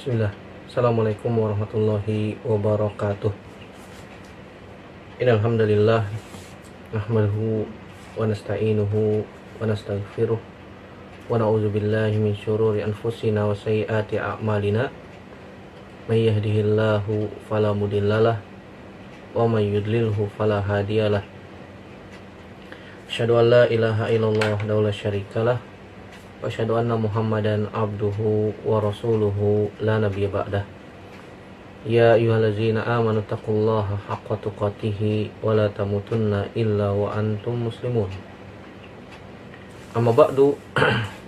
Bismillah. Assalamualaikum warahmatullahi wabarakatuh. Innal hamdalillah nahmaduhu wa nasta'inuhu wa nastaghfiruh wa na'udzu billahi min syururi anfusina wa sayyiati a'malina. May yahdihillahu fala mudhillalah wa may yudlilhu fala hadiyalah. Asyhadu an la ilaha illallah wahdahu la syarikalah wa asyhadu anna Muhammadan abduhu wa rasuluhu la nabiyya ba'dah. Ya ayyuhallazina amanu taqullaha haqqa tuqatih wa la tamutunna illa wa antum muslimun. Amma ba'du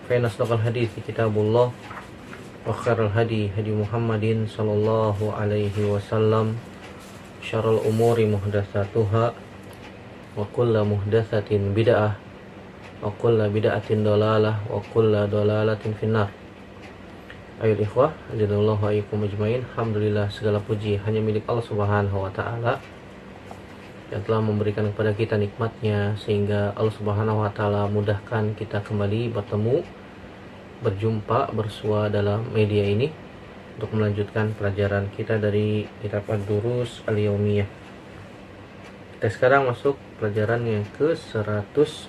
fa inna asdaqal hadithi kitabullah wa khairal hadi hadi Muhammadin sallallahu alaihi wasallam. Syarrul umuri muhdatsatuha wa kullu muhdatsatin bid'ah wa kullu bid'atin dalalah wa kullu dalalatin finnar. Ayo ikhwah, jazallahu alaikum ajmain. Alhamdulillah, segala puji hanya milik Allah Subhanahu wa taala yang telah memberikan kepada kita nikmatnya sehingga Allah Subhanahu wa taala mudahkan kita kembali bertemu, berjumpa, bersua dalam media ini untuk melanjutkan pelajaran kita dari kitab Ad-Durus Al-Yaumiyah. Kita sekarang masuk pelajaran yang ke-149,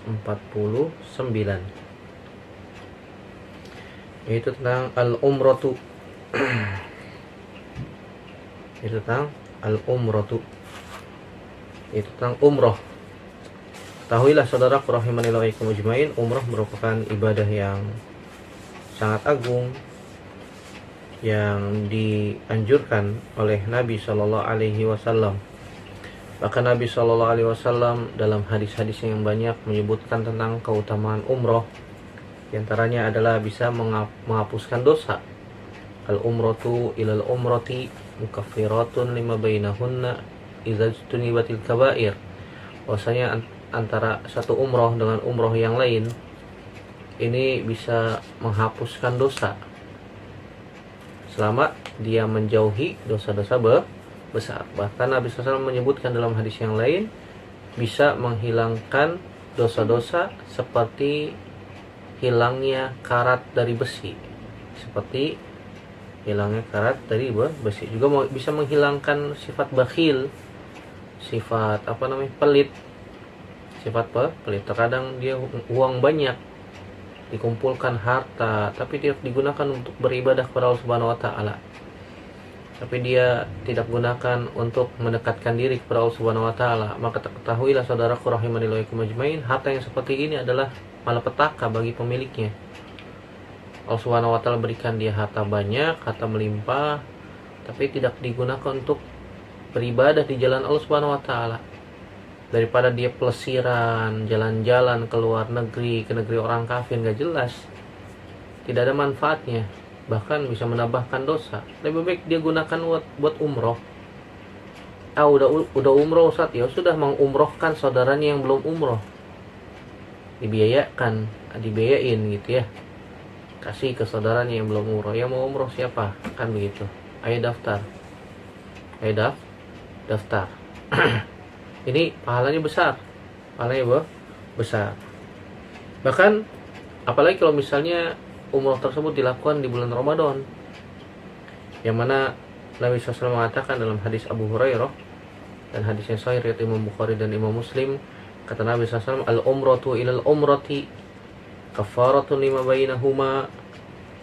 yaitu tentang al-umratu. Itu tentang al-umratu, itu tentang umroh. Ketahuilah saudaraku rahimanillah wa iyyakum ajmain, umroh merupakan ibadah yang sangat agung yang dianjurkan oleh Nabi Shallallahu Alaihi Wasallam. Bahkan Nabi Shallallahu Alaihi Wasallam dalam hadis-hadis yang banyak menyebutkan tentang keutamaan umroh. Di antaranya adalah bisa menghapuskan dosa. Al-umratu ilal umrati mukaffiratun lima bainahunna idza jtunibatil kaba'ir. Bahwasanya antara satu umroh dengan umroh yang lain ini bisa menghapuskan dosa selama dia menjauhi dosa-dosa besar. Bahkan Nabi SAW menyebutkan dalam hadis yang lain bisa menghilangkan dosa-dosa seperti hilangnya karat dari besi, seperti hilangnya karat dari besi. Juga bisa menghilangkan sifat bakhil, sifat pelit, sifat pelit. Terkadang dia uang banyak, dikumpulkan harta, tapi tidak digunakan untuk beribadah kepada Allah Subhanahu wa taala. Tapi dia tidak gunakan untuk mendekatkan diri kepada Allah Subhanahu wa taala. Maka ketahuilah saudaraku rahimanillah wa iyyakum ajmain, harta yang seperti ini adalah malapetaka bagi pemiliknya. Allah Subhanahu wa taala berikan dia harta banyak, harta melimpah, tapi tidak digunakan untuk beribadah di jalan Allah Subhanahu wa taala. Daripada dia pelesiran, jalan-jalan ke luar negeri, ke negeri orang kafir, gak jelas, tidak ada manfaatnya, bahkan bisa menambahkan dosa. Lebih baik dia gunakan buat umroh. Udah umroh Ustaz, ya sudah mengumrohkan saudaranya yang belum umroh, dibiayain gitu ya, kasih ke saudaranya yang belum umroh. Yang mau umroh siapa, kan begitu, ayo daftar. Ini pahalanya besar, besar. Bahkan apalagi kalau misalnya umroh tersebut dilakukan di bulan Ramadan, yang mana Nabi SAW mengatakan dalam hadis Abu Hurairah dan hadis yang sahih riwayat Imam Bukhari dan Imam Muslim, kata Nabi SAW, al-umratu ilal umrati kafaratun lima bainahuma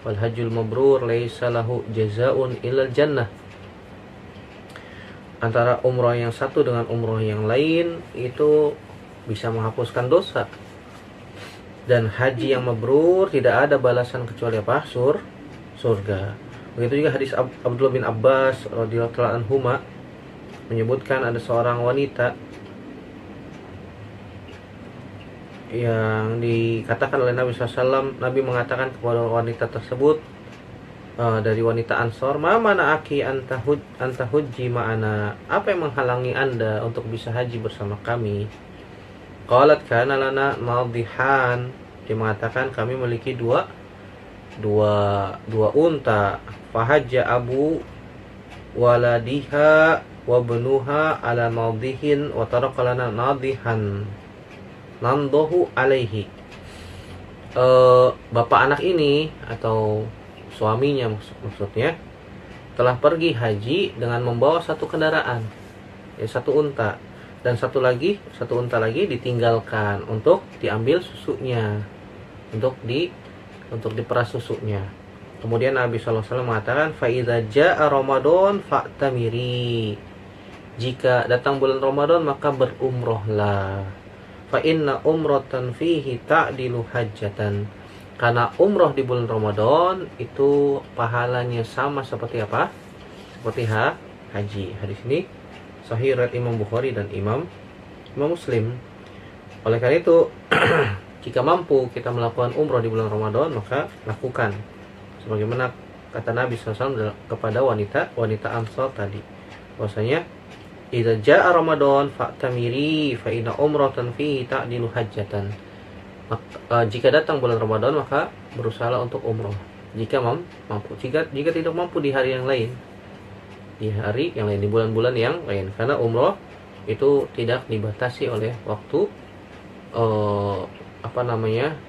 wal hajjul mabrur laisa lahu jazaa'un ilal jannah. Antara umroh yang satu dengan umroh yang lain itu bisa menghapuskan dosa, dan haji yang mabrur tidak ada balasan kecuali surga. Begitu juga hadis Abdullah bin Abbas radhiyallahu anhuma menyebutkan ada seorang wanita yang dikatakan oleh Nabi SAW. Nabi mengatakan kepada wanita tersebut, dari wanita Ansor, mana aki anta hujji ma'ana, apa yang menghalangi anda untuk bisa haji bersama kami? Qalat kana lana madihan, dia mengatakan kami memiliki dua unta. Fahajja abu waladiha wa benuha ala madihin wa taraka lana nadihan nandohu alaihi. Bapak anak ini atau suaminya maksudnya telah pergi haji dengan membawa satu kendaraan, satu unta, dan satu unta lagi ditinggalkan untuk diambil susunya, untuk diperas susunya. Kemudian Nabi SAW mengatakan, fa idza jaa Ramadan fa'tamiri. Jika datang bulan Ramadan maka berumrohlah. Fa inna umratan fihi ta'dilu hajjatan. Karena umroh di bulan Ramadan itu pahalanya sama seperti apa? Seperti haji. Hadis ini sahih riwayat Imam Bukhari dan Imam Muslim. Oleh karena itu, jika mampu kita melakukan umroh di bulan Ramadan, maka lakukan. Sebagaimana kata Nabi SAW kepada wanita Ansar tadi, bahwasanya idza jaa Ramadan fa'tamiri fa inna umratan fihi ta'dilu hajjatan. Jika datang bulan Ramadan maka berusahalah untuk umroh jika mampu. Jika tidak mampu di hari yang lain, di bulan-bulan yang lain, karena umroh itu tidak dibatasi oleh waktu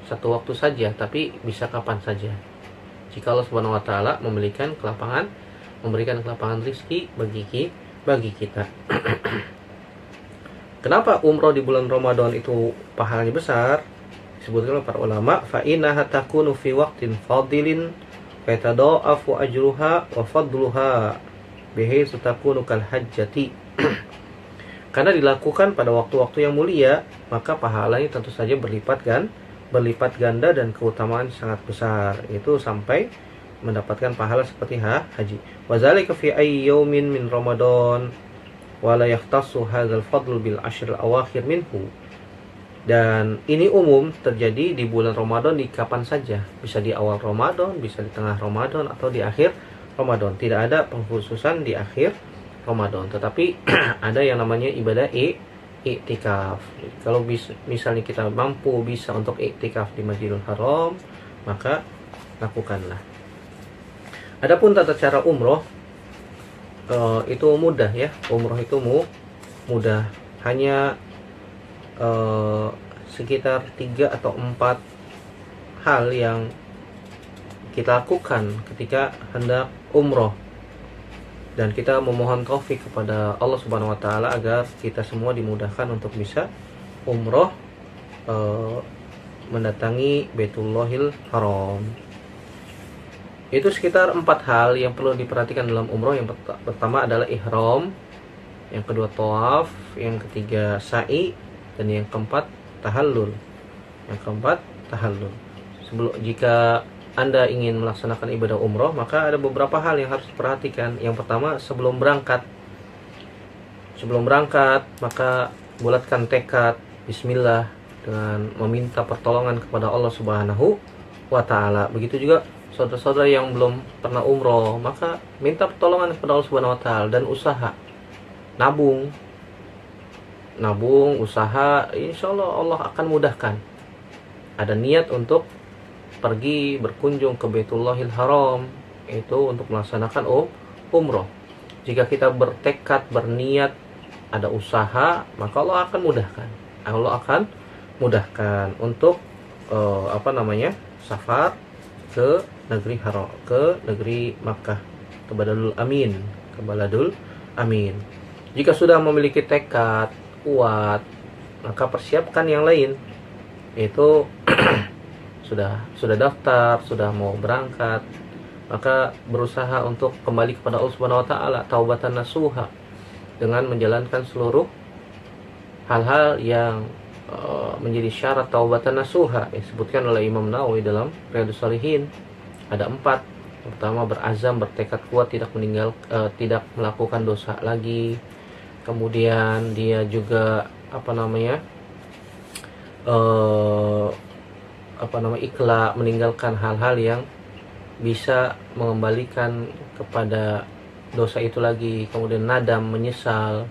satu waktu saja, tapi bisa kapan saja. Jika Allah Subhanahu wa taala memberikan kelapangan rezeki bagi kita. Kenapa umroh di bulan Ramadan itu pahalanya besar? Disebutkan oleh para ulama, fa innaha takunu fi waqtin fadilin fa yatadaafu ajruha wa fadluha bihaitsu takunu kal hajjati. Karena dilakukan pada waktu-waktu yang mulia, maka pahalanya tentu saja berlipat ganda dan keutamaan sangat besar. Itu sampai mendapatkan pahala seperti haji. Wa zalika fi ayyi yaumin min Ramadan wa la yahtassu hadzal fadl bil ashr al awakhir minhu. Dan ini umum terjadi di bulan Ramadan, di kapan saja. Bisa di awal Ramadan, bisa di tengah Ramadan, atau di akhir Ramadan. Tidak ada pengkhususan di akhir Ramadan. Tetapi ada yang namanya ibadah iktikaf. Kalau misalnya kita mampu bisa untuk iktikaf di Masjidil Haram, maka lakukanlah. Adapun tata cara umroh, itu mudah ya. Umroh itu mudah. Hanya sekitar 3 atau 4 hal yang kita lakukan ketika hendak umroh, dan kita memohon taufik kepada Allah Subhanahu wa taala agar kita semua dimudahkan untuk bisa umroh mendatangi Baitullahil Haram. Itu sekitar 4 hal yang perlu diperhatikan dalam umroh. Yang pertama adalah ihram, yang kedua tawaf, yang ketiga sa'i, dan yang keempat tahallul. Jika Anda ingin melaksanakan ibadah umroh, maka ada beberapa hal yang harus diperhatikan. Yang pertama, sebelum berangkat, maka bulatkan tekad bismillah dengan meminta pertolongan kepada Allah Subhanahu wa taala. Begitu juga saudara-saudara yang belum pernah umroh, maka minta pertolongan kepada Allah Subhanahu wa taala dan usaha. Nabung, usaha, insya Allah akan mudahkan. Ada niat untuk pergi berkunjung ke Baitullahil Haram, itu untuk melaksanakan umroh. Jika kita bertekad, berniat, ada usaha, maka Allah akan mudahkan untuk safar ke negeri Haram, ke negeri Makkah, ke Baladul Amin. Jika sudah memiliki tekad kuat, maka persiapkan yang lain, yaitu sudah daftar, sudah mau berangkat, maka berusaha untuk kembali kepada Allah Subhanahu wa taala taubatan nasuha dengan menjalankan seluruh hal-hal yang menjadi syarat taubatan nasuha. Disebutkan oleh Imam Nawawi dalam Riyadhus Shalihin ada 4. Yang pertama, berazam, bertekad kuat tidak melakukan dosa lagi. Kemudian dia juga ikhlas, meninggalkan hal-hal yang bisa mengembalikan kepada dosa itu lagi. Kemudian nadam, menyesal.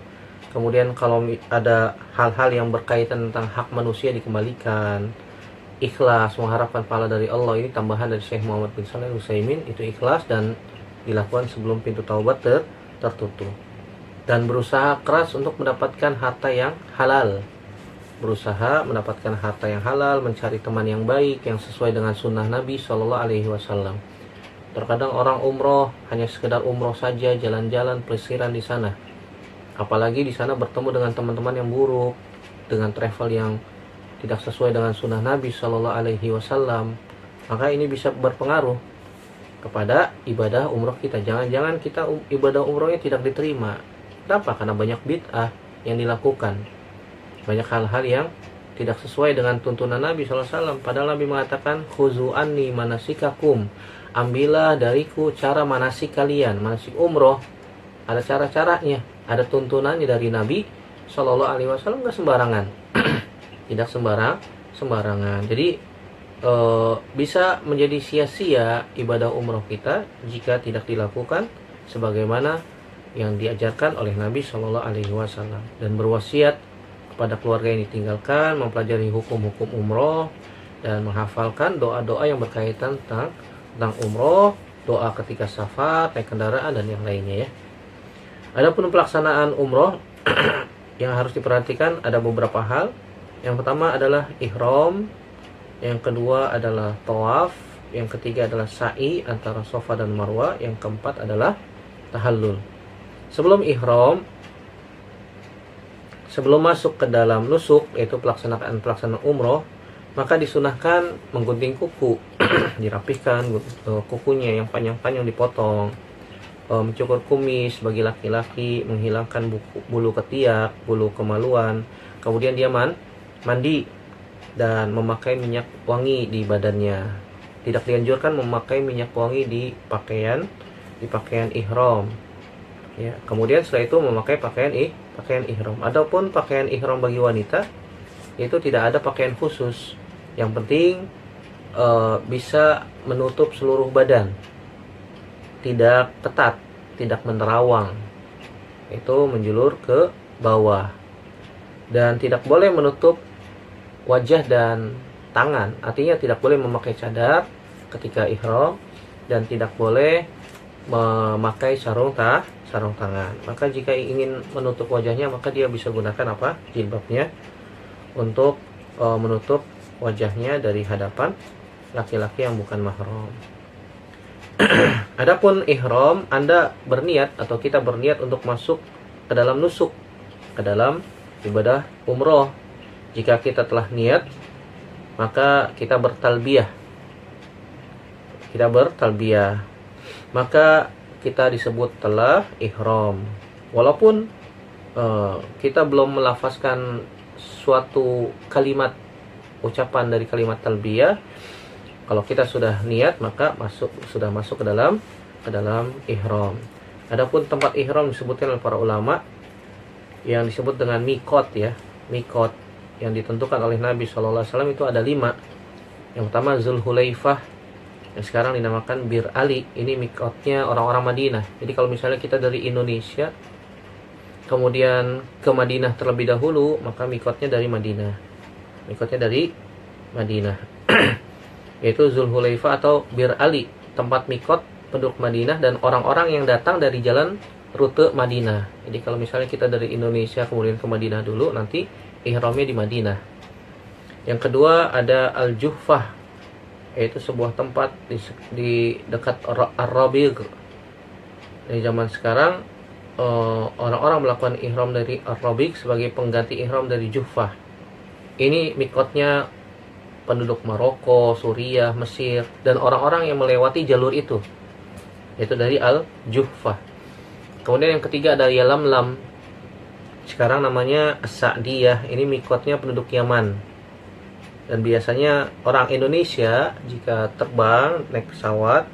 Kemudian kalau ada hal-hal yang berkaitan tentang hak manusia dikembalikan. Ikhlas, mengharapkan pahala dari Allah. Ini tambahan dari Syekh Muhammad bin Shalih Al-Utsaimin. Itu ikhlas dan dilakukan sebelum pintu taubat tertutup. Dan berusaha keras untuk mendapatkan harta yang halal. Mencari teman yang baik yang sesuai dengan sunnah Nabi SAW. Terkadang orang umroh hanya sekedar umroh saja, jalan-jalan pelesiran di sana. Apalagi di sana bertemu dengan teman-teman yang buruk, dengan travel yang tidak sesuai dengan sunnah Nabi Shallallahu Alaihi Wasallam, maka ini bisa berpengaruh kepada ibadah umroh kita. Jangan-jangan kita ibadah umrohnya tidak diterima. Kenapa? Karena banyak bid'ah yang dilakukan, banyak hal-hal yang tidak sesuai dengan tuntunan Nabi SAW. Padahal Nabi mengatakan, khuzu anni manasikakum, ambillah dariku cara manasik kalian. Manasik umroh ada cara-caranya, ada tuntunannya dari Nabi Shallallahu Alaihi Wasallam, nggak sembarangan. Tidak sembarangan. Jadi bisa menjadi sia-sia ibadah umroh kita jika tidak dilakukan sebagaimana yang diajarkan oleh Nabi Shallallahu Alaihi Wasallam, dan berwasiat pada keluarga yang ditinggalkan, mempelajari hukum-hukum umroh, dan menghafalkan doa-doa yang berkaitan tentang umroh, doa ketika safar, naik kendaraan, dan yang lainnya ya. Adapun pelaksanaan umroh yang harus diperhatikan ada beberapa hal. Yang pertama adalah ihram, yang kedua adalah tawaf, yang ketiga adalah sa'i antara Safa dan Marwah, yang keempat adalah tahallul. Sebelum ihram, sebelum masuk ke dalam nusuk, yaitu pelaksanaan umroh, maka disunahkan menggunting kuku, dirapihkan kukunya yang panjang-panjang dipotong, mencukur kumis bagi laki-laki, menghilangkan bulu ketiak, bulu kemaluan, kemudian dia mandi dan memakai minyak wangi di badannya. Tidak dianjurkan memakai minyak wangi di pakaian ihram. Ya, kemudian setelah itu memakai pakaian ihram. Adapun pakaian ihram bagi wanita itu tidak ada pakaian khusus. Yang penting bisa menutup seluruh badan, tidak ketat, tidak menerawang, itu menjulur ke bawah, dan tidak boleh menutup wajah dan tangan. Artinya tidak boleh memakai cadar ketika ihram, dan tidak boleh memakai sarung tangan. Maka jika ingin menutup wajahnya, maka dia bisa gunakan jilbabnya untuk menutup wajahnya dari hadapan laki-laki yang bukan mahram. Adapun ihram, Anda berniat atau kita berniat untuk masuk ke dalam nusuk, ke dalam ibadah umroh. Jika kita telah niat, maka kita bertalbiyah. Maka kita disebut telah ihram. Walaupun kita belum melafazkan suatu kalimat ucapan dari kalimat talbiyah, kalau kita sudah niat maka sudah masuk ke dalam ihram. Adapun tempat ihram disebutkan oleh para ulama yang disebut dengan miqat ya. Miqat yang ditentukan oleh Nabi SAW itu ada 5. Yang pertama Zulhulaifah, yang sekarang dinamakan Bir Ali. Ini miqatnya orang-orang Madinah. Jadi kalau misalnya kita dari Indonesia kemudian ke Madinah terlebih dahulu, maka miqatnya dari Madinah. Yaitu Zulhulaifah atau Bir Ali, tempat miqat penduduk Madinah dan orang-orang yang datang dari jalan rute Madinah. Jadi kalau misalnya kita dari Indonesia kemudian ke Madinah dulu, nanti ihramnya di Madinah. Yang kedua ada Al-Juhfah, yaitu sebuah tempat di dekat Ar-Rabiq. Di zaman sekarang orang-orang melakukan ihram dari Ar-Rabiq sebagai pengganti ihram dari Juhfah. Ini miqatnya penduduk Maroko, Suriah, Mesir, dan orang-orang yang melewati jalur itu, yaitu dari Al-Juhfah. Kemudian yang ketiga ada Yalamlam, sekarang namanya As-Sa'diyah. Ini miqatnya penduduk Yaman. Dan biasanya orang Indonesia jika terbang naik pesawat,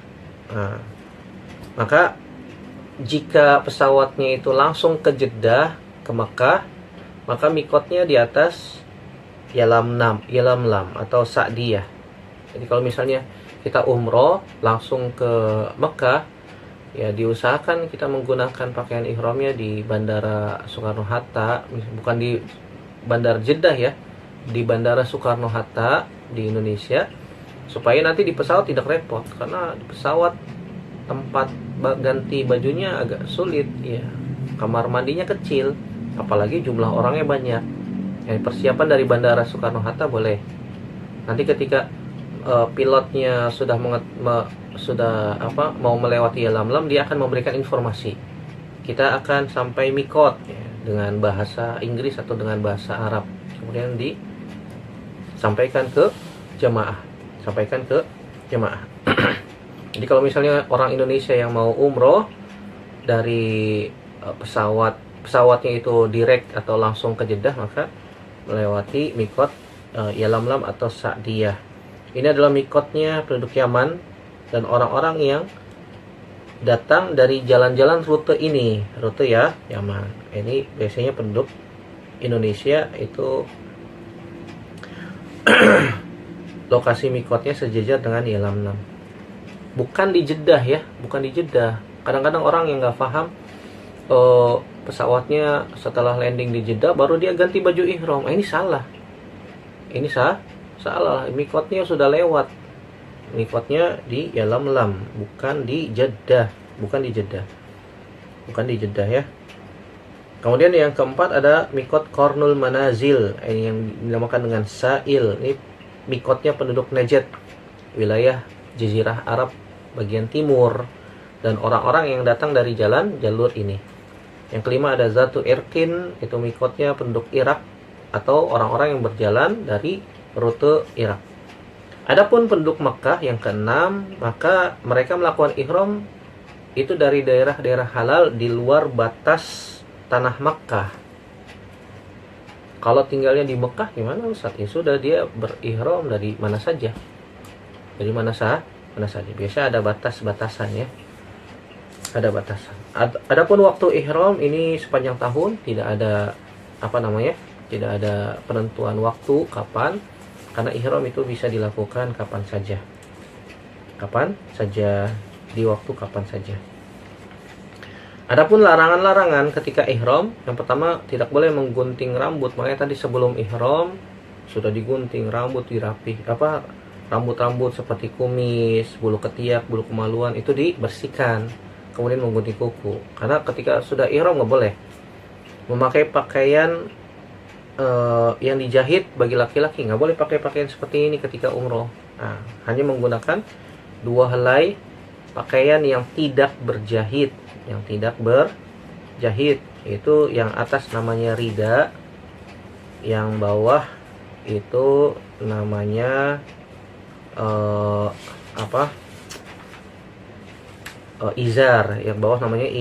maka jika pesawatnya itu langsung ke Jeddah, ke Mekah, maka miqatnya di atas Yalamlam atau Sa'diyah. Jadi kalau misalnya kita umroh langsung ke Mekah, ya diusahakan kita menggunakan pakaian ihramnya di Bandara Soekarno-Hatta, bukan di Bandar Jeddah ya, di Bandara Soekarno-Hatta di Indonesia, supaya nanti di pesawat tidak repot, karena di pesawat tempat ganti bajunya agak sulit ya, kamar mandinya kecil, apalagi jumlah orangnya banyak. Ya, persiapan dari Bandara Soekarno-Hatta boleh. Nanti ketika pilotnya sudah mau melewati Yalamlam, dia akan memberikan informasi. Kita akan sampai mikot ya, dengan bahasa Inggris atau dengan bahasa Arab. Kemudian disampaikan ke jemaah. Jadi kalau misalnya orang Indonesia yang mau umroh dari pesawatnya itu direct atau langsung ke Jeddah, maka melewati mikot Yalamlam atau Sa'diyah. Ini adalah mikotnya penduduk Yaman dan orang-orang yang datang dari jalan-jalan rute ini, rute ya Yaman. Ini biasanya penduduk Indonesia itu lokasi mikotnya sejajar dengan Yalamlam. Bukan di Jeddah ya, bukan di Jeddah. Kadang-kadang orang yang nggak paham pesawatnya setelah landing di Jeddah baru dia ganti baju ihram. Ini salah. Ini salah. Mikotnya sudah lewat. Mikotnya di Yalamlam, bukan di Jeddah ya. Kemudian yang keempat ada mikot Qarnul Manazil, ini yang dinamakan dengan Sa'il. Ini mikotnya penduduk Najd, wilayah Jazirah Arab bagian timur, dan orang-orang yang datang dari jalur ini. Yang kelima ada Zatu Irqin, itu mikotnya penduduk Irak atau orang-orang yang berjalan dari rute Irak. Adapun penduduk Makkah yang keenam, maka mereka melakukan ihram itu dari daerah-daerah halal di luar batas tanah Makkah. Kalau tinggalnya di Mekah gimana Ustaz? Ya sudah, dia berihram dari mana saja. Dari mana saja. Biasa ada batas-batasan ya. Ada batasan. Adapun waktu ihram ini sepanjang tahun tidak ada tidak ada penentuan waktu kapan. Karena ihram itu bisa dilakukan kapan saja, di waktu kapan saja. Adapun larangan-larangan ketika ihram, yang pertama tidak boleh menggunting rambut. Makanya tadi sebelum ihram sudah digunting rambut, dirapih. Rambut-rambut seperti kumis, bulu ketiak, bulu kemaluan itu dibersihkan. Kemudian menggunting kuku. Karena ketika sudah ihram nggak boleh memakai pakaian yang dijahit bagi laki-laki. Nggak boleh pakai pakaian seperti ini ketika umroh. Nah, hanya menggunakan 2 helai pakaian yang tidak berjahit. Itu yang atas namanya rida, yang bawah itu namanya izar. Yang bawah namanya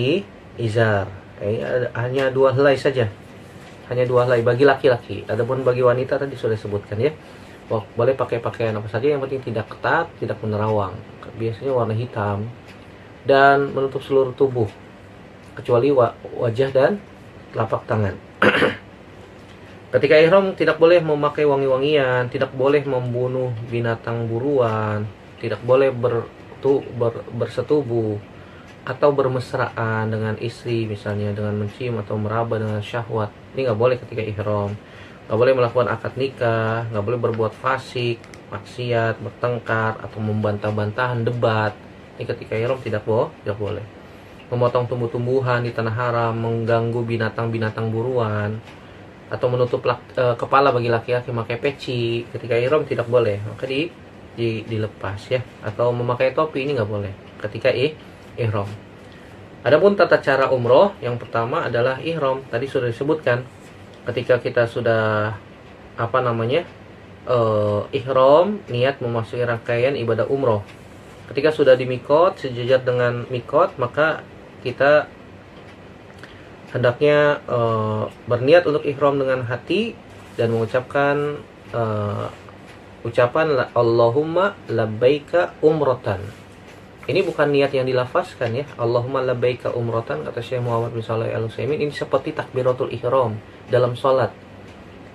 izar. Hanya 2 helai saja. Hanya 2 helai bagi laki-laki. Adapun bagi wanita tadi sudah disebutkan ya. Boleh pakai pakaian apa saja, yang penting tidak ketat, tidak menerawang. Biasanya warna hitam dan menutup seluruh tubuh kecuali wajah dan telapak tangan. Ketika ihram tidak boleh memakai wangi-wangian, tidak boleh membunuh binatang buruan, tidak boleh bersetubuh atau bermesraan dengan istri, misalnya dengan mencium atau meraba dengan syahwat. Ini nggak boleh ketika ihram. Nggak boleh melakukan akad nikah, nggak boleh berbuat fasik, maksiat, bertengkar atau membantah-bantahan, debat. Ini ketika ihram tidak boleh. Memotong tumbuh-tumbuhan di tanah haram, mengganggu binatang-binatang buruan, atau menutup kepala bagi laki-laki memakai peci ketika ihram tidak boleh. Maka dilepas ya. Atau memakai topi, ini nggak boleh ketika ihram. Adapun tata cara umroh, yang pertama adalah ihram. Tadi sudah disebutkan ketika kita sudah ihram, niat memasuki rangkaian ibadah umroh. Ketika sudah di mikot, sejajar dengan mikot, maka kita hendaknya berniat untuk ihram dengan hati dan mengucapkan ucapan Allahumma labbaika umrotan. Ini bukan niat yang dilafazkan ya. Allahumma labbaika umrotan, kata Syekh Muhammad bin Shalih Al-Utsaimin, ini seperti takbiratul ihram dalam sholat.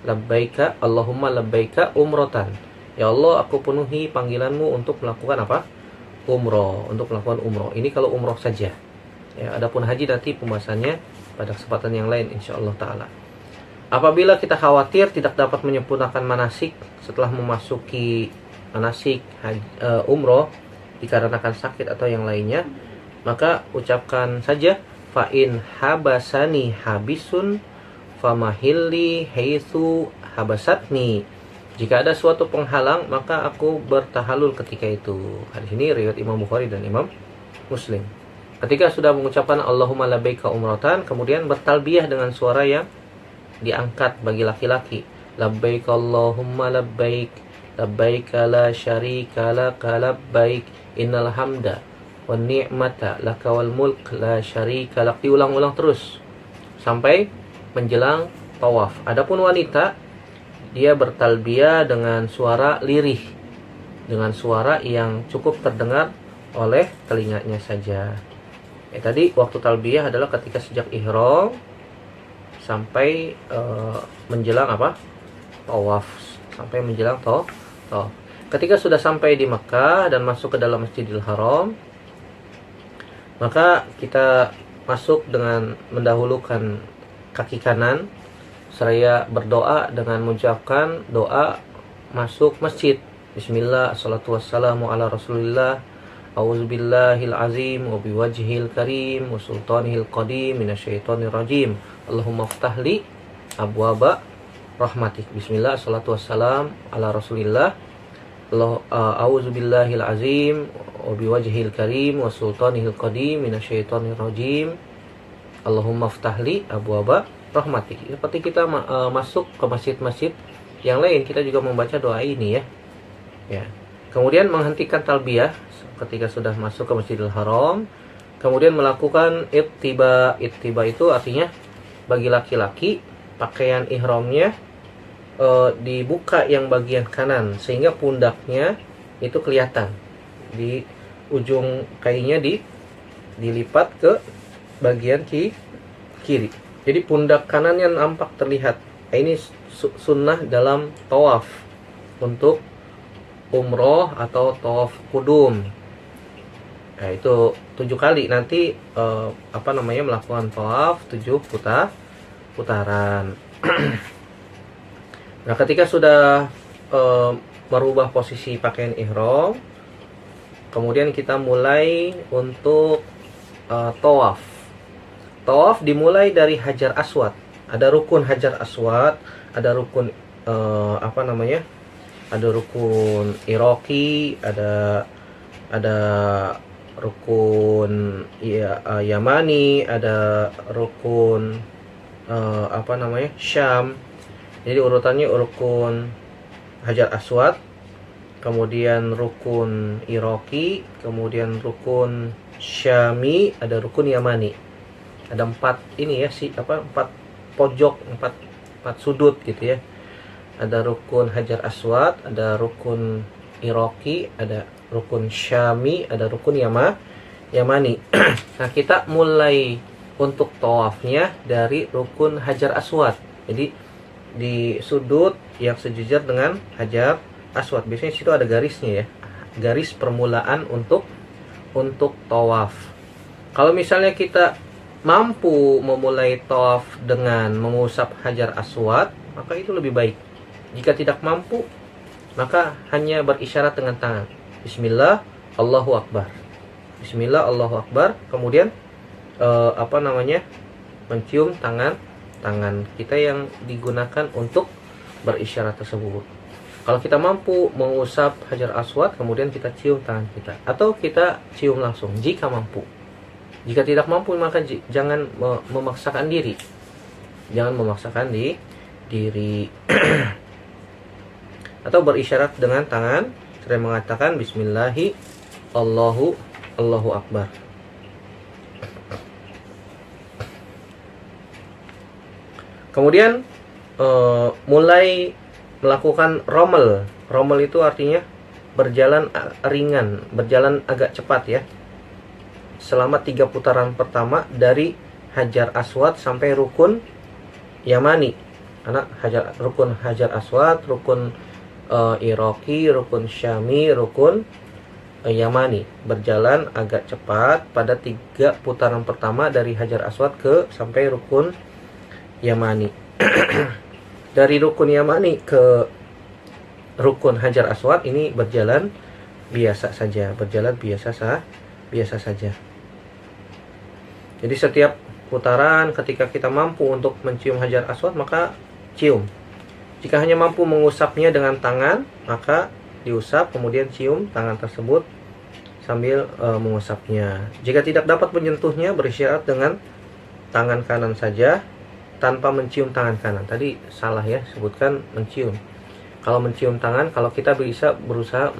Labbaika, Allahumma labbaika umrotan. Ya Allah, aku penuhi panggilanmu untuk melakukan umroh, untuk melakukan umroh. Ini kalau umroh saja. Ya, adapun haji nanti pembahasannya pada kesempatan yang lain insyaallah taala. Apabila kita khawatir tidak dapat menyempurnakan manasik setelah memasuki manasik umroh dikarenakan sakit atau yang lainnya, maka ucapkan saja fa in habasani habisun famahilli haitsu habasatni. Jika ada suatu penghalang, maka aku bertahalul ketika itu. Hadis ini riwayat Imam Bukhari dan Imam Muslim. Ketika sudah mengucapkan Allahumma labbaika umratan, kemudian bertalbiyah dengan suara yang diangkat bagi laki-laki. Labbaik Allahumma labbaik, labbaik la syarika laka labbaik, innal hamda wan ni'mata laka wal mulk la syarika lak. Diulang-ulang terus sampai menjelang tawaf. Adapun wanita, dia bertalbiyah dengan suara lirih, dengan suara yang cukup terdengar oleh telinganya saja. Tadi waktu talbiyah adalah ketika sejak ihram sampai menjelang apa? Tawaf, sampai menjelang tawaf. Ketika sudah sampai di Makkah dan masuk ke dalam Masjidil Haram, maka kita masuk dengan mendahulukan kaki kanan seraya berdoa dengan mengucapkan doa masuk masjid. Bismillah, assalatu wassalamu ala rasulillah, a'udzubillahil azim wa biwajhil karim wa sultanihil qadim minasyaitonir rajim. Allahumma ftahli abwaba rahmatik. Bismillah, assalatu wassalam ala rasulillah, a'udzubillahil azim wa biwajhil karim wa sultanihil qadim minasyaitonir rajim. Allahumma ftahli abwaba rahmatik. Seperti kita masuk ke masjid-masjid yang lain, kita juga membaca doa ini ya. Kemudian menghentikan talbiyah ketika sudah masuk ke Masjidil Haram, kemudian melakukan ittiba. Ittiba itu artinya bagi laki-laki pakaian ihramnya dibuka yang bagian kanan sehingga pundaknya itu kelihatan. Di ujung kainnya dilipat ke bagian kiri. Jadi pundak kanannya nampak terlihat. Ini sunnah dalam tawaf untuk umroh atau tawaf kudum. Nah, itu 7 kali nanti melakukan tawaf 7 putaran. Nah, ketika sudah merubah posisi pakaian ihram, kemudian kita mulai untuk tawaf. Tawaf dimulai dari Hajar Aswad. Ada rukun Hajar Aswad, ada rukun ada rukun Iraqi, ada rukun Yamani, ada rukun Syam. Jadi urutannya rukun Hajar Aswad, kemudian rukun Iraqi, kemudian rukun Syami, ada rukun Yamani. Ada 4 ini ya, 4 pojok, 4 sudut gitu ya. Ada rukun Hajar Aswad, ada rukun Iraqi, ada rukun Syami, ada rukun Yamani. Nah, kita mulai untuk tawafnya dari rukun Hajar Aswad. Jadi di sudut yang sejajar dengan Hajar Aswad. Biasanya situ ada garisnya ya. Garis permulaan untuk tawaf. Kalau misalnya kita mampu memulai tawaf dengan mengusap Hajar Aswad, maka itu lebih baik. Jika tidak mampu, maka hanya berisyarat dengan tangan. Bismillah, Allahu Akbar. Bismillah, Allahu Akbar. Kemudian mencium tangan kita yang digunakan untuk berisyarat tersebut. Kalau kita mampu mengusap Hajar Aswad, kemudian kita cium tangan kita, atau kita cium langsung jika mampu. Jika tidak mampu, maka jangan memaksakan diri. Jangan memaksakan diri. Atau berisyarat dengan tangan, saya mengatakan Bismillahi Allahu Akbar. Kemudian mulai melakukan rommel. Rommel itu artinya berjalan ringan, berjalan agak cepat ya. Selama 3 putaran pertama dari Hajar Aswad sampai rukun Yamani. Karena rukun Hajar Aswad, rukun Iraqi, rukun Syami, rukun Yamani. Berjalan agak cepat pada 3 putaran pertama dari Hajar Aswad sampai rukun Yamani. Dari rukun Yamani ke rukun Hajar Aswad ini berjalan biasa saja, biasa saja. Jadi setiap putaran ketika kita mampu untuk mencium Hajar Aswad, maka cium. Jika hanya mampu mengusapnya dengan tangan, maka diusap kemudian cium tangan tersebut sambil mengusapnya. Jika tidak dapat menyentuhnya, berisyarat dengan tangan kanan saja tanpa mencium tangan kanan. Tadi salah ya, sebutkan mencium. Kalau mencium tangan, kalau kita bisa berusaha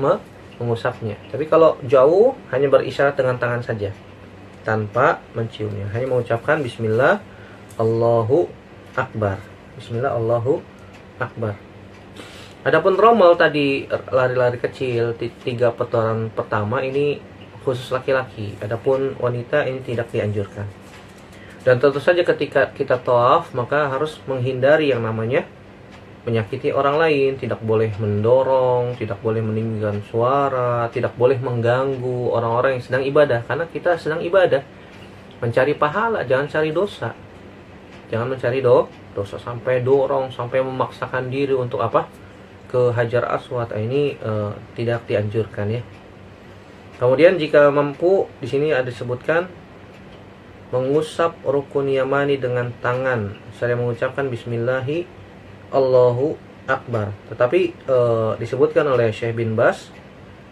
mengusapnya. Tapi kalau jauh, hanya berisyarat dengan tangan saja tanpa menciumnya. Hanya mengucapkan Bismillah Allahu Akbar. Bismillah Allahu Akbar. Adapun rommel tadi, lari-lari kecil 3 putaran pertama, ini khusus laki-laki. Adapun wanita ini tidak dianjurkan. Dan tentu saja ketika kita tawaf, maka harus menghindari yang namanya menyakiti orang lain. Tidak boleh mendorong, tidak boleh meninggikan suara, tidak boleh mengganggu orang-orang yang sedang ibadah. Karena kita sedang ibadah, mencari pahala, jangan cari dosa. Jangan mencari dosa sampai dorong, sampai memaksakan diri untuk apa? Ke Hajar Aswad. Ini tidak dianjurkan ya. Kemudian jika mampu, di sini ada disebutkan mengusap rukun yamani dengan tangan. Saya mengucapkan Bismillahi Allahu Akbar. Tetapi disebutkan oleh Syekh bin Bas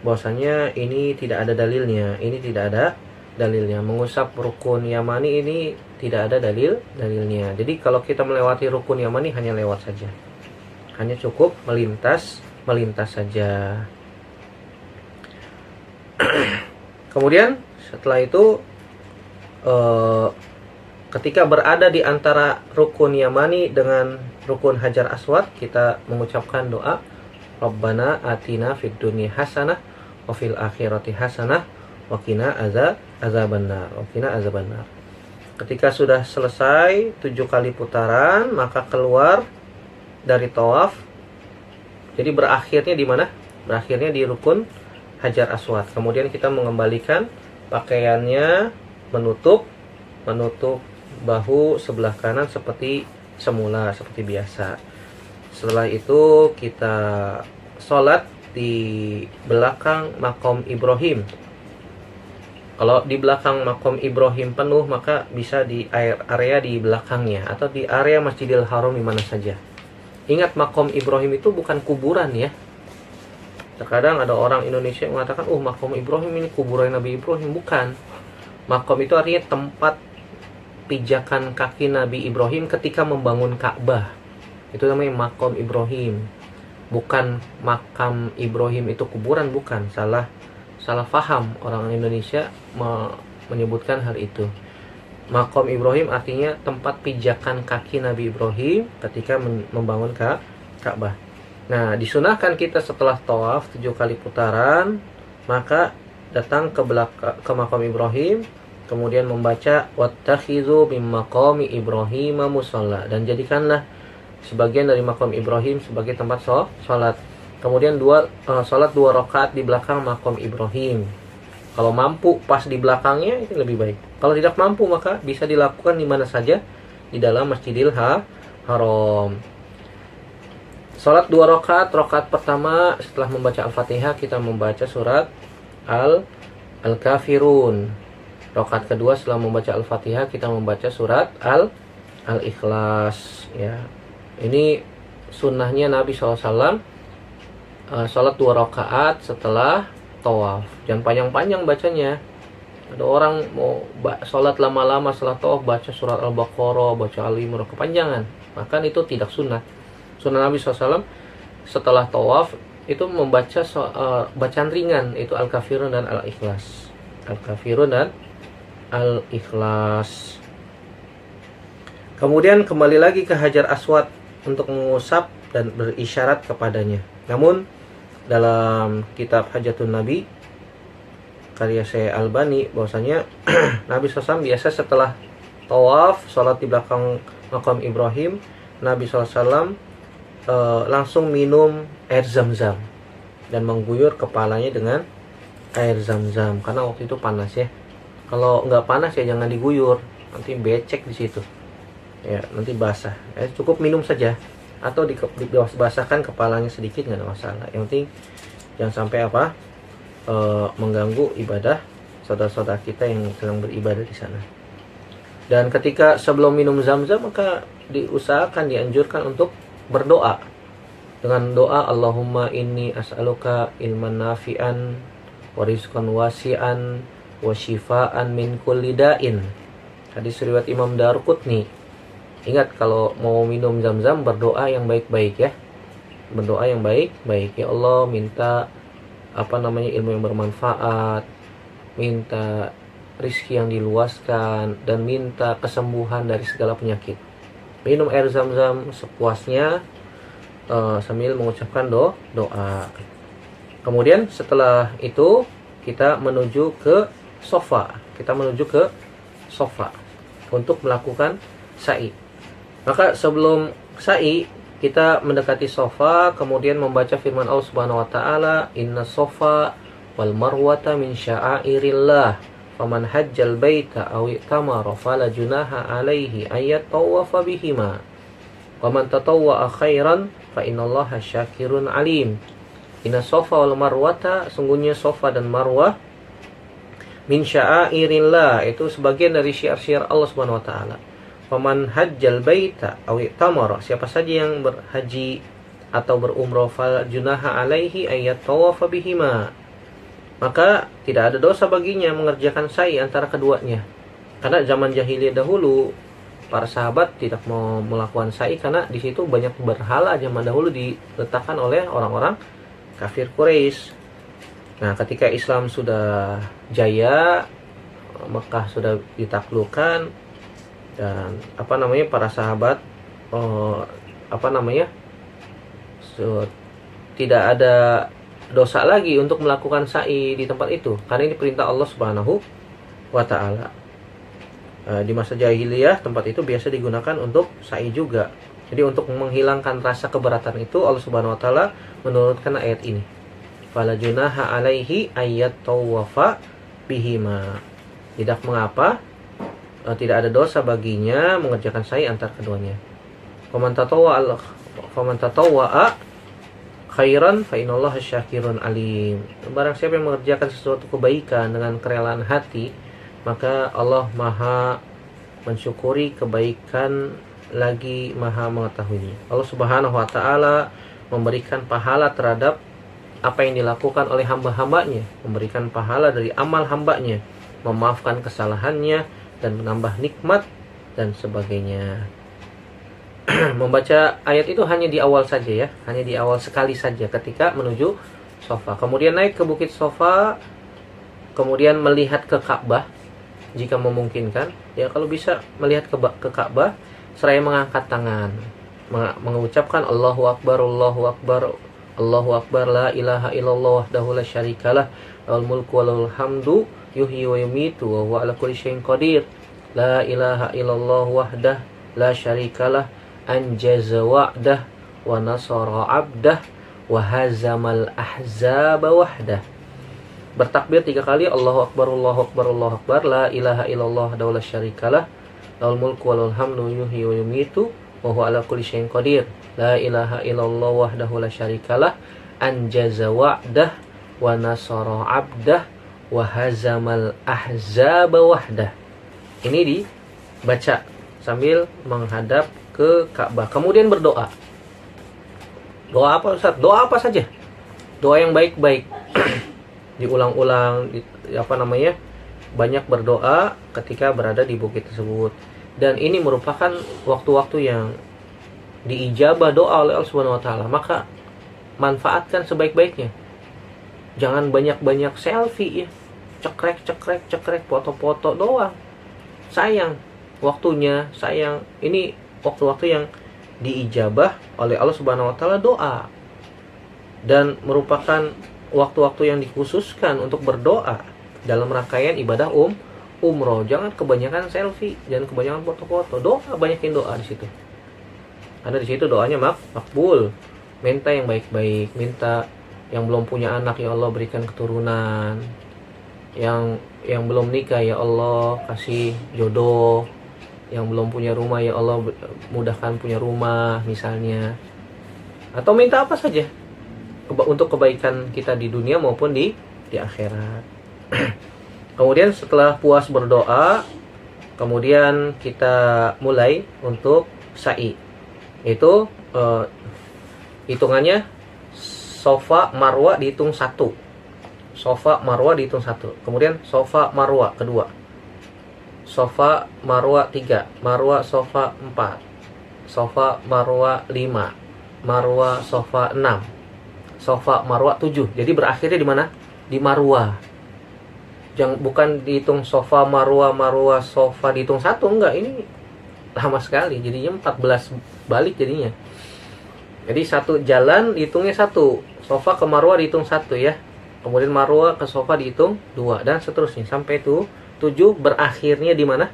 bahwasanya ini tidak ada dalilnya. Ini tidak ada dalilnya. Mengusap rukun yamani ini tidak ada dalilnya. Jadi kalau kita melewati rukun yamani, hanya lewat saja. Hanya cukup melintas saja. Kemudian setelah itu ketika berada di antara rukun yamani dengan rukun Hajar Aswad, kita mengucapkan doa Rabbana atina fid dunya hasanah wa fil akhirati hasanah wa qina azabannar. Ketika sudah selesai 7 kali putaran, maka keluar dari tawaf. Jadi berakhirnya di mana? Berakhirnya di rukun Hajar Aswad. Kemudian kita mengembalikan pakaiannya, menutup bahu sebelah kanan seperti semula, seperti biasa. Setelah itu kita sholat di belakang makom Ibrahim. Kalau di belakang makom Ibrahim penuh, maka bisa di area di belakangnya atau di area Masjidil Haram di mana saja. Ingat, makom Ibrahim itu bukan kuburan ya. Terkadang ada orang Indonesia yang mengatakan, makom Ibrahim ini kuburan Nabi Ibrahim. Bukan. Makom itu artinya tempat pijakan kaki Nabi Ibrahim ketika membangun Ka'bah. Itu namanya makom Ibrahim. Bukan makam Ibrahim itu kuburan, bukan. Salah faham orang Indonesia menyebutkan hal itu. Makom Ibrahim artinya tempat pijakan kaki Nabi Ibrahim ketika membangun Ka'bah. Nah, disunahkan kita setelah tawaf 7 kali putaran, maka datang ke makom Ibrahim, kemudian membaca wattakhizu min maqami Ibrahim musalla, dan jadikanlah sebagian dari makom Ibrahim sebagai tempat sholat. Kemudian sholat 2 rakaat di belakang makom Ibrahim. Kalau mampu pas di belakangnya, itu lebih baik. Kalau tidak mampu, maka bisa dilakukan di mana saja di dalam Masjidil Haram. Sholat 2 rakaat. Rakaat pertama setelah membaca Al-Fatihah, kita membaca surat Al-Kafirun. Rakaat kedua setelah membaca Al-Fatihah, kita membaca surat Al-Ikhlas ya. Ini sunnahnya Nabi SAW. Sholat 2 rakaat setelah tawaf. Jangan panjang-panjang bacanya. Ada orang mau sholat lama-lama setelah tawaf, baca surat Al-Baqarah, baca Al-Imran, kepanjangan. Maka itu tidak sunnah. Sunnah Nabi SAW setelah tawaf itu membaca bacaan ringan, itu Al-Kafirun dan Al-Ikhlas. Al-Kafirun dan Al-Ikhlas. Kemudian kembali lagi ke Hajar Aswad untuk mengusap dan berisyarat kepadanya. Namun dalam kitab Hajjatun Nabi karya Syekh Albani, bahwasanya Nabi SAW biasa setelah tawaf, sholat di belakang makam Ibrahim, Nabi SAW langsung minum air zam-zam dan mengguyur kepalanya dengan air zam-zam, karena waktu itu panas ya. Kalau nggak panas ya jangan diguyur, nanti becek di situ ya, nanti basah. Cukup minum saja, atau dibasahkan kepalanya sedikit, nggak ada masalah. Yang penting jangan sampai mengganggu ibadah saudara-saudara kita yang sedang beribadah di sana. Dan ketika sebelum minum zam-zam, maka diusahakan, dianjurkan untuk berdoa. dengan doa Allahumma inni as'aluka ilman nafi'an wa rizqan wasi'an wa shifaan min kulli da'in. Hadis riwayat Imam Daruqutni. Ingat kalau mau minum Zam-Zam berdoa yang baik-baik ya. Berdoa yang baik-baik. Ya Allah, minta ilmu yang bermanfaat, minta rizki yang diluaskan, dan minta kesembuhan dari segala penyakit. Minum air Zam-Zam sepuasnya sambil mengucapkan doa. Kemudian setelah itu kita menuju ke sofa. Untuk melakukan sa'i. Maka sebelum sa'i kita mendekati sofa, kemudian membaca firman Allah Subhanahu wa taala, "Inna sofa wal marwata min sya'airillah, faman hajjal baita aw i'tamara fala junaha alaihi ayat tawafa bihima. Wa man tatawwa'a khairan fa innallaha syakirun alim." Inna sofa wal marwata, sungguhnya sofa dan marwah, min sya'airillah, itu sebagian dari syiar-syiar Allah Subhanahu wa taala. Faman hajjal baita aw i'tamara, siapa saja yang berhaji atau berumrah, fal junaha alaihi ayat tawafa bihima, maka tidak ada dosa baginya mengerjakan sa'i antara keduanya. Karena zaman jahiliyah dahulu para sahabat tidak mau melakukan sa'i karena di situ banyak berhala zaman dahulu diletakkan oleh orang-orang kafir Quraisy. Nah, ketika Islam sudah jaya, Mekah sudah ditaklukkan, dan para sahabat tidak ada dosa lagi untuk melakukan sa'i di tempat itu karena ini perintah Allah Subhanahu wa taala. Di masa jahiliyah tempat itu biasa digunakan untuk sa'i juga. Jadi untuk menghilangkan rasa keberatan itu Allah Subhanahu wa taala menurunkan ayat ini. Fala junaha alaihi ayat tawafa bihima. Tidak mengapa, tidak ada dosa baginya mengerjakan sa'i antar keduanya. Faman tatawwa'a khairan fa innallaha syakirun alim. Barang siapa yang mengerjakan sesuatu kebaikan dengan kerelaan hati, maka Allah Maha mensyukuri kebaikan lagi Maha mengetahuinya. Allah Subhanahu wa taala memberikan pahala terhadap apa yang dilakukan oleh hamba-hambanya, memberikan pahala dari amal hambanya, memaafkan kesalahannya dan menambah nikmat dan sebagainya. Membaca ayat itu hanya di awal saja ya, hanya di awal sekali saja ketika menuju sofa. Kemudian naik ke bukit sofa, kemudian melihat ke Ka'bah jika memungkinkan. Ya kalau bisa melihat ke Ka'bah, seraya mengangkat tangan, mengucapkan Allahu Akbar, Allahu Akbar, Allahu Akbar, la ilaha illallah wahdahu la syarikalah, lahul mulku wa lahul hamdu, yuhyi wa yumitu wa huwa ala kulli syai'in qadir. La ilaha illallah wahdah la syarikalah, anjaza wa'dah wa nasara 'abdah wa hazamal ahzaba wahdah. Bertakbir 3 kali, Allahu Akbar, Allahu Akbar, Allahu Akbar, la ilaha illallah wahdahu la syarikalah, lahul mulku wa lahul hamdu, yuhyi wa yumitu wa huwa ala kulli syai'in qadir. La ilaha illallah wahdahu la syarikalah, anjaza wa'dah wa nasara 'abdah wa hazamal ahzaba wahdah. Ini dibaca sambil menghadap ke Ka'bah. Kemudian berdoa. Doa apa Ustaz? Doa apa saja. Doa yang baik-baik. Diulang-ulang, banyak berdoa ketika berada di bukit tersebut. Dan ini merupakan waktu-waktu yang diijabah doa oleh Allah Subhanahu wa taala. Maka manfaatkan sebaik-baiknya. Jangan banyak-banyak selfie ya. Cekrek, foto-foto doang. Sayang waktunya, sayang. Ini waktu-waktu yang diijabah oleh Allah Subhanahu wa taala doa. Dan merupakan waktu-waktu yang dikhususkan untuk berdoa dalam rangkaian ibadah umroh. Jangan kebanyakan selfie, jangan kebanyakan foto-foto. Doa, banyakin doa di situ. Karena di situ doanya makbul. Minta yang baik-baik, minta yang belum punya anak, ya Allah berikan keturunan. Yang belum nikah, ya Allah kasih jodoh. Yang belum punya rumah, ya Allah mudahkan punya rumah misalnya. Atau minta apa saja untuk kebaikan kita di dunia maupun di akhirat. Kemudian setelah puas berdoa, kemudian kita mulai untuk sa'i. Itu hitungannya Sofa Marwa dihitung 1. Sofa Marwa dihitung 1. Kemudian Sofa Marwa kedua. Sofa Marwa 3. Marwa Sofa 4. Sofa Marwa 5. Marwa Sofa 6. Sofa Marwa 7. Jadi berakhirnya di mana? Di Marwa. Bukan dihitung Sofa Marwa Marwa Sofa dihitung 1, enggak. Ini lama sekali. Jadinya 14 balik jadinya. Jadi satu jalan dihitungnya 1. Sofa ke Marwa dihitung 1 ya. Kemudian Marwa ke Sofa dihitung 2 dan seterusnya sampai itu 7 berakhirnya di mana?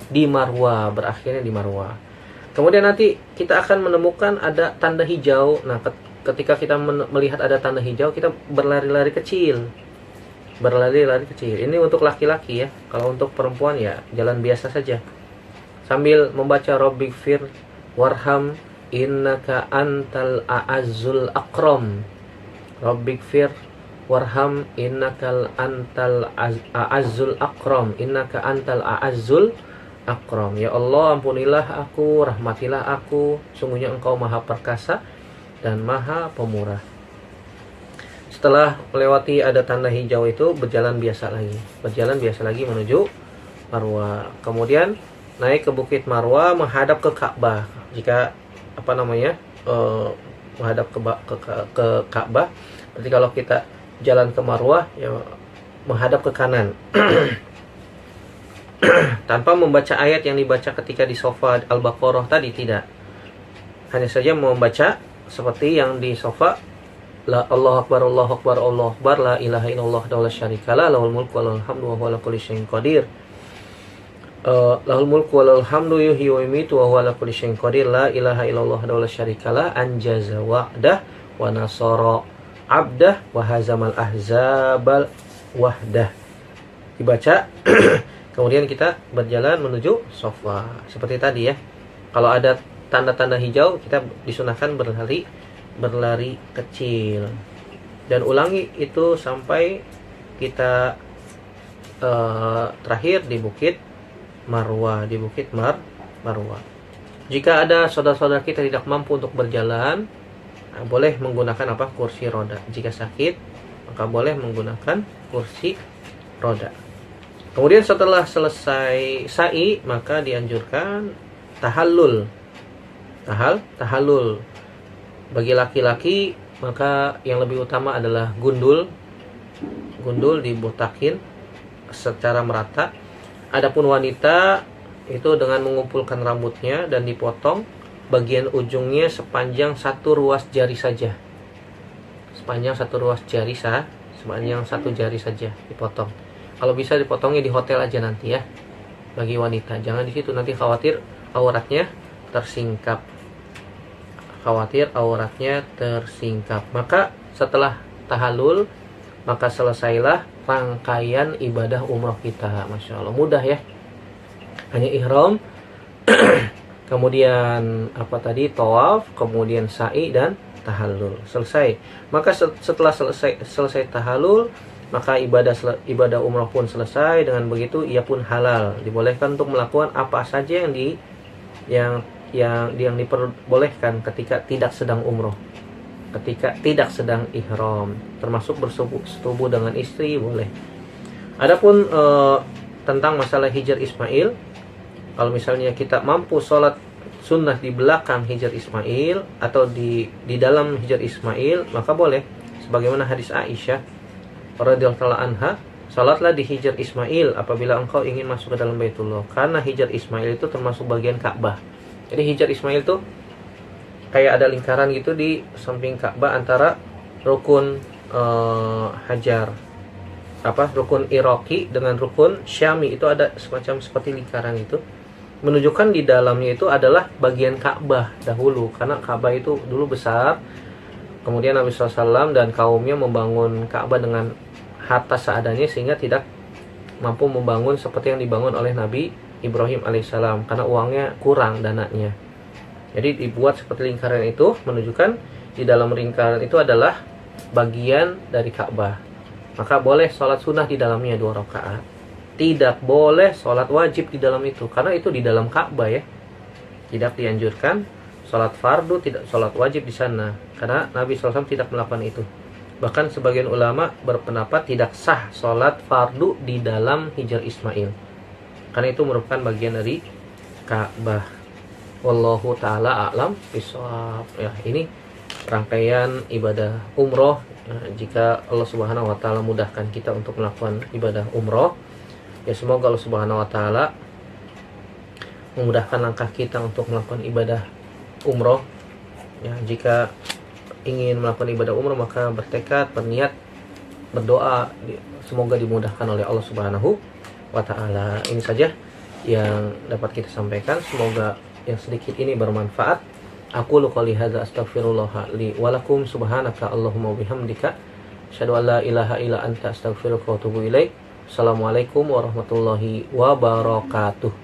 Di Marwa, berakhirnya di Marwa. Kemudian nanti kita akan menemukan ada tanda hijau. Nah, ketika kita melihat ada tanda hijau, kita berlari-lari kecil. Berlari-lari kecil. Ini untuk laki-laki ya. Kalau untuk perempuan ya jalan biasa saja. Sambil membaca Rabbighfir warham innaka antal a'azzul akram. Rabbighfir warham innaka antal a'azzul akram. Innaka antal a'azzul akram. Ya Allah, ampunilah aku, rahmatilah aku, sungguhnya Engkau Maha Perkasa dan Maha Pemurah. Setelah melewati ada tanda hijau itu, berjalan biasa lagi menuju Marwa. Kemudian naik ke Bukit Marwa menghadap ke Ka'bah. Jika menghadap ke Ka'bah, berarti kalau kita jalan ke Marwah ya menghadap ke kanan. Tanpa membaca ayat yang dibaca ketika di Sofa Al-Baqarah tadi, tidak. Hanya saja membaca seperti yang di Sofa, la Allahu Akbar Allahu Akbar Allahu Akbar la ilaha illallah wa la syarikalah lahul mulku wa lahul hamdu wa huwa ala kulli syai'in qadir. Lahul mulku wa lahul hamdu yuhyi wa yumiitu wa huwa ala kulli syai'in qadir. La ilaha illallah wa la syarikalah anjaza wa'dah wa nasara 'abdah wa hazamal ahzabal wahdah. Dibaca. Kemudian kita berjalan menuju Sofa. Seperti tadi ya. Kalau ada tanda-tanda hijau, kita disunahkan berlari kecil. Dan ulangi itu sampai kita terakhir di Bukit Marwa, di Bukit Marwa. Jika ada saudara-saudara kita tidak mampu untuk berjalan, boleh menggunakan kursi roda. Jika sakit, maka boleh menggunakan kursi roda. Kemudian setelah selesai sa'i, maka dianjurkan tahallul. Tahallul. Bagi laki-laki, maka yang lebih utama adalah gundul. Gundul dibotakin secara merata. Adapun wanita itu dengan mengumpulkan rambutnya dan dipotong bagian ujungnya sepanjang 1 ruas jari saja. Sepanjang 1 ruas jari sepanjang 1 jari saja dipotong. Kalau bisa dipotongnya di hotel aja nanti ya. Bagi wanita, jangan di situ, nanti khawatir auratnya tersingkap. Maka setelah tahallul, maka selesailah rangkaian ibadah umroh kita. Masya Allah, mudah ya. Hanya ihram, kemudian tawaf, kemudian sa'i dan tahallul. Selesai. Maka setelah selesai tahallul, maka ibadah umroh pun selesai. Dengan begitu ia pun halal. Dibolehkan untuk melakukan apa saja yang diperbolehkan ketika tidak sedang umroh, ketika tidak sedang ihram, termasuk bersetubuh dengan istri boleh. Adapun tentang masalah Hijr Ismail, kalau misalnya kita mampu sholat sunnah di belakang Hijr Ismail atau di dalam Hijr Ismail, maka boleh. Sebagaimana hadis Aisyah radhiyallahu anha, salatlah di Hijr Ismail apabila engkau ingin masuk ke dalam Baitullah, karena Hijr Ismail itu termasuk bagian Ka'bah. Jadi Hijr Ismail itu kayak ada lingkaran gitu di samping Ka'bah antara rukun rukun Iraqi dengan rukun Syami, itu ada semacam seperti lingkaran itu, menunjukkan di dalamnya itu adalah bagian Ka'bah dahulu, karena Ka'bah itu dulu besar. Kemudian Nabi SAW dan kaumnya membangun Ka'bah dengan harta seadanya, sehingga tidak mampu membangun seperti yang dibangun oleh Nabi Ibrahim alaihissalam, karena uangnya kurang dananya. Jadi dibuat seperti lingkaran itu, menunjukkan di dalam lingkaran itu adalah bagian dari Ka'bah. Maka boleh sholat sunnah di dalamnya 2 rakaat. Tidak boleh sholat wajib di dalam itu, karena itu di dalam Ka'bah ya. Tidak dianjurkan sholat fardu, tidak sholat wajib di sana, karena Nabi SAW tidak melakukan itu. Bahkan sebagian ulama berpendapat tidak sah sholat fardu di dalam Hijr Ismail, karena itu merupakan bagian dari Ka'bah. Wallahu ta'ala a'lam bishawab. Ya, ini rangkaian ibadah umroh. Jika Allah Subhanahu wa taala mudahkan kita untuk melakukan ibadah umroh, ya semoga Allah Subhanahu wa taala memudahkan langkah kita untuk melakukan ibadah umroh. Ya, jika ingin melakukan ibadah umroh maka bertekad, berniat, berdoa semoga dimudahkan oleh Allah Subhanahu wa taala. Ini saja yang dapat kita sampaikan, semoga yang sedikit ini bermanfaat. Aku qouli hadza astaghfirullah li wa lakum subhanaka Allahumma bihamdika asyhadu an la ilaha illa anta astaghfiruka wa atubu ilaik. Assalamualaikum warahmatullahi wabarakatuh.